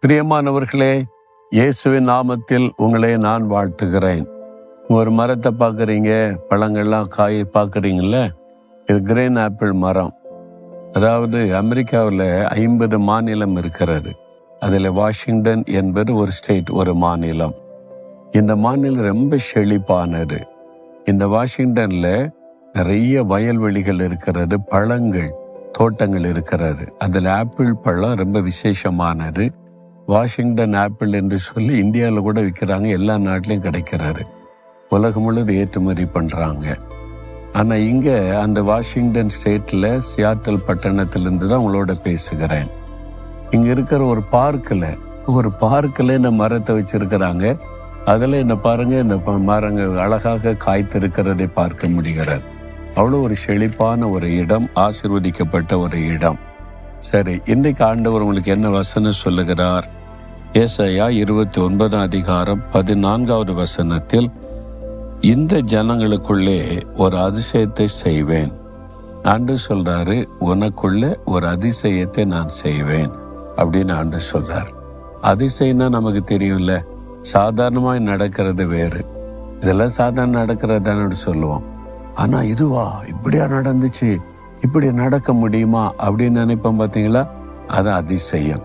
பிரியமானவர்களே, இயேசுவின் நாமத்தில் உங்களை நான் வாழ்த்துகிறேன். ஒரு மரத்தை பார்க்குறீங்க, பழங்கள்லாம் காய் பார்க்குறீங்கள, இது கிரேன் ஆப்பிள் மரம். அதாவது அமெரிக்காவில் 50 மாநிலம் இருக்கிறது. அதில் வாஷிங்டன் என்பது ஒரு ஸ்டேட், ஒரு மாநிலம். இந்த மாநிலம் ரொம்ப செழிப்பானது. இந்த வாஷிங்டனில் நிறைய வயல்வெளிகள் இருக்கிறது, பழங்கள் தோட்டங்கள் இருக்கிறது. அதில் ஆப்பிள் பழம் ரொம்ப விசேஷமானது. வாஷிங்டன் ஆப்பிள் என்று சொல்லி இந்தியாவில் கூட விற்கிறாங்க, எல்லா நாட்டிலையும் கிடைக்கிறாரு. உலகம் முழுவதும் ஏற்றுமதி பண்ணுறாங்க. ஆனால் இங்கே அந்த வாஷிங்டன் ஸ்டேட்டில் சியாட்டல் பட்டணத்திலிருந்து தான் உங்களோட பேசுகிறேன். இங்கே இருக்கிற ஒரு பார்க்கில் இந்த மரத்தை வச்சிருக்கிறாங்க. அதில் என்ன பாருங்க, இந்த மரங்கள் அழகாக காய்த்திருக்கிறதை பார்க்க முடிகிறது. அவ்வளோ ஒரு செழிப்பான ஒரு இடம், ஆசீர்வதிக்கப்பட்ட ஒரு இடம். சரி, இன்றைக்கு ஆண்டவர் உங்களுக்கு என்ன வசனம் சொல்லுகிறார்? ஏசாயா 29 அதிகாரம் 14வது வசனத்தில், இந்த ஜனங்களுக்குள்ளே ஒரு அதிசயத்தை செய்வேன். ஆண்டு சொல்றாரு, உனக்குள்ள ஒரு அதிசயத்தை நான் செய்வேன் அப்படின்னு ஆண்டு சொல்றார். அதிசயம்னா நமக்கு தெரியும்ல, சாதாரணமாய் நடக்கிறது வேறு. இதெல்லாம் சாதாரண நடக்கிறதான்னு சொல்லுவோம். ஆனா இதுவா, இப்படியா நடந்துச்சு, இப்படி நடக்க முடியுமா அப்படின்னு நினைப்போம் பார்த்தீங்களா? அது அதிசயம்.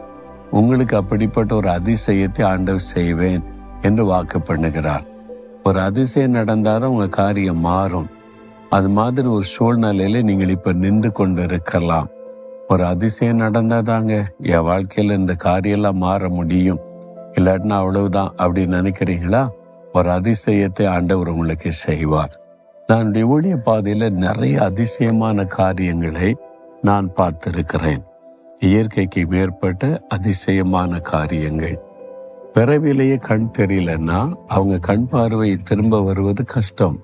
உங்களுக்கு அப்படிப்பட்ட ஒரு அதிசயத்தை ஆண்டவர் செய்வேன் என்று வாக்கு பண்ணுகிறார். ஒரு அதிசயம் நடந்தாலும் உங்க காரியம் மாறும். அது மாதிரி ஒரு சூழ்நிலையில நீங்கள் இப்ப நின்று கொண்டு இருக்கலாம். ஒரு அதிசயம் நடந்தாதாங்க என் வாழ்க்கையில இந்த காரியெல்லாம் மாற முடியும், இல்லாட்டினா அவ்வளவுதான் அப்படின்னு நினைக்கிறீங்களா? ஒரு அதிசயத்தை ஆண்டவர் உங்களுக்கு செய்வார். நான் ஊழிய பாதையில நிறைய அதிசயமான காரியங்களை நான் பார்த்திருக்கிறேன். இயற்கைக்கு மேற்பட்ட அதிசயமான காரியங்கள். பிறவிலேயே கண் தெரியலன்னா அவங்க கண் பார்வை திரும்ப வருவது கஷ்டம்.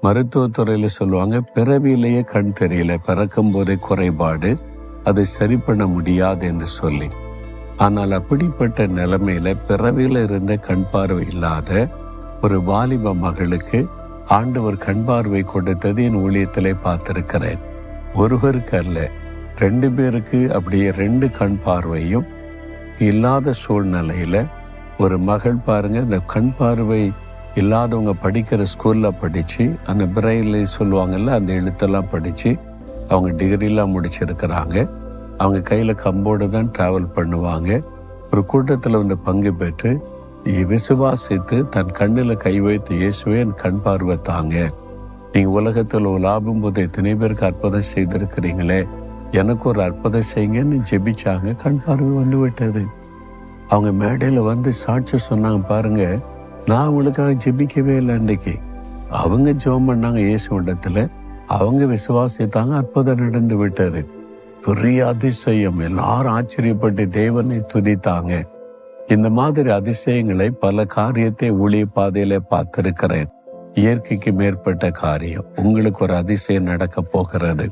மருத்துவத்துறையில சொல்லுவாங்க, பிறவிலேயே கண் தெரியல, பிறக்கும் போதே குறைபாடு, அதை சரி பண்ண முடியாது என்று சொல்லி. ஆனால் அப்படிப்பட்ட நிலைமையில பிறவில இருந்த கண் பார்வை இல்லாத ஒரு வாலிப மகளுக்கு ஆண்டவர் கண் பார்வை கொடுத்தது என் ஊழியத்திலே பார்த்திருக்கிறேன். ஒருவருக்கு அல்ல, 2 பேருக்கு அப்படியே 2 கண் பார்வையும் இல்லாத சூழ்நிலையில ஒரு மகள் பாருங்க, இந்த கண் பார்வை இல்லாதவங்க படிக்கிற ஸ்கூல்ல படிச்சு, அந்த பிரெயில சொல்லுவாங்கல்ல, அந்த எழுத்தெல்லாம் படிச்சு அவங்க டிகிரிலாம் முடிச்சிருக்கிறாங்க. அவங்க கையில கம்போடு தான் டிராவல் பண்ணுவாங்க. ஒரு கூட்டத்தில் வந்து பங்கு பெற்று விசுவாசித்து தன் கண்ணில் கை வைத்து, இயேசுவே என் கண் பார்வை தாங்க, நீங்க உலகத்தில் லாபம் போது எத்தனை பேருக்கு அற்புதம் செய்திருக்கிறீங்களே, எனக்கு ஒரு அற்புதம் செய்யுங்கன்னு ஜெபிச்சாங்க. கண் பார்வை வந்து விட்டது. அவங்க மேடையில வந்து சாட்சி சொன்னாங்க, பாருங்க நான் அவங்களுக்காக ஜெபிக்கவே இல்லை. அன்றைக்கு அவங்க ஜெபம் பண்ணாங்க இயேசு இடத்துல, அவங்க விசுவாசித்தாங்க, அற்புதம் நடந்து விட்டது. பெரிய அதிசயம். எல்லாரும் ஆச்சரியப்பட்டு தேவனை துதித்தாங்க. இந்த மாதிரி அதிசயங்களை பல காரியத்தை ஊழிய பாதையில பார்த்திருக்கிறேன். இயற்கைக்கு மேற்பட்ட காரியம். உங்களுக்கு ஒரு அதிசயம் நடக்க போகிறது.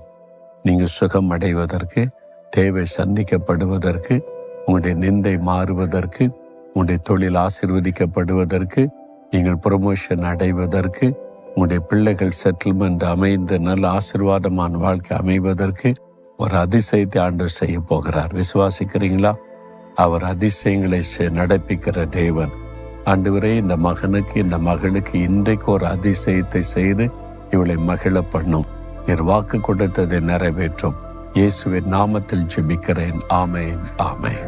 நீங்க சுகம் அடைவதற்கு, தேவை சந்திக்கப்படுவதற்கு, உங்களுடைய நிந்தை மாறுவதற்கு, உங்களுடைய தொழில் ஆசீர்வதிக்கப்படுவதற்கு, நீங்கள் ப்ரமோஷன் அடைவதற்கு, உங்களுடைய பிள்ளைகள் செட்டில்மெண்ட் அமைந்து நல்ல ஆசீர்வாதமான வாழ்க்கை அமைவதற்கு ஒரு அதிசயத்தை ஆண்டவர் செய்ய போகிறார். விசுவாசிக்கிறீங்களா? அவர் அதிசயங்களை நடப்பிக்கிற தேவன். ஆண்டவரே, இந்த மகனுக்கு இந்த மகளுக்கு இன்றைக்கு ஒரு அதிசயத்தை செய்து இவளை மகிழ பண்ணும். நீர் வாக்கு கொடுத்ததை நிறைவேற்றும். இயேசுவின் நாமத்தில் ஜெபிக்கிறேன். ஆமேன், ஆமேன்.